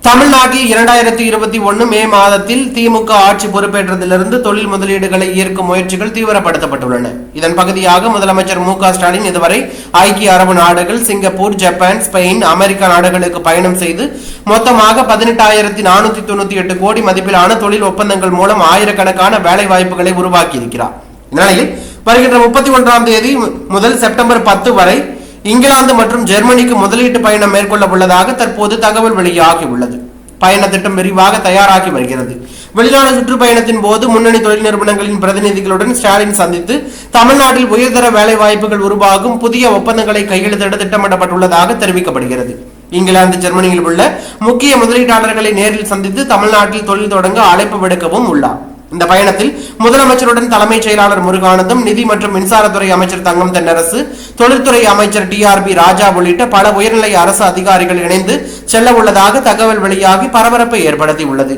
தமிழ்நாட்டில் 2021 மே மாதத்தில் திமுக ஆட்சி பொறுப்பேற்றதிலிருந்து தொழில் முதலீடுகளை ஈர்க்கும் முயற்சிகள் தீவிரப்படுத்தப்பட்டுள்ளன. இதன் பகுதியாக முதலமைச்சர் மு.க.ஸ்டாலின் இதுவரை ஐக்கிய அரபு நாடுகள், சிங்கப்பூர், ஜப்பான், ஸ்பெயின், அமெரிக்கா நாடுகளுக்கு பயணம் செய்து மொத்தமாக 18,498 கோடி மதிப்பிலான தொழில் ஒப்பந்தங்கள் மூலம் ஆயிரக்கணக்கான வேலை வாய்ப்புகளை உருவாக்கியிருக்கிறார். இந்நிலையில் வருகின்ற 31ஆம் தேதி முதல் செப்டம்பர் 10 வரை இங்கிலாந்து மற்றும் ஜெர்மனிக்கு முதலீட்டு பயணம் மேற்கொள்ள உள்ளதாக தற்போது தகவல் வெளியாகி உள்ளது. பயண திட்டம் விரிவாக தயாராகி வருகிறது. வெளிநாடு சுற்றுப்பயணத்தின் போது முன்னணி தொழில் நிறுவனங்களின் பிரதிநிதிகளுடன் ஸ்டாலின் சந்தித்து தமிழ்நாட்டில் உயர்தர வேலை வாய்ப்புகள் உருவாகும் புதிய ஒப்பந்தங்களை கையெழுத்திட திட்டமிடப்பட்டுள்ளதாக தெரிவிக்கப்படுகிறது. இங்கிலாந்து, ஜெர்மனியில் உள்ள முக்கிய முதலீட்டாளர்களை நேரில் சந்தித்து தமிழ்நாட்டில் தொழில் தொடங்க அழைப்பு விடுக்கவும் உள்ளார். இந்த பயணத்தில் முதலமைச்சருடன் தலைமைச் செயலாளர் முருகானந்தம், நிதி மற்றும் மின்சாரத்துறை அமைச்சர் தங்கம் தென்னரசு, தொழில்துறை அமைச்சர் TRB ராஜா உள்ளிட்ட பல உயர்நிலை அரசு அதிகாரிகள் இணைந்து செல்ல உள்ளதாக தகவல் வெளியாகி பரபரப்பை ஏற்படுத்தியுள்ளது.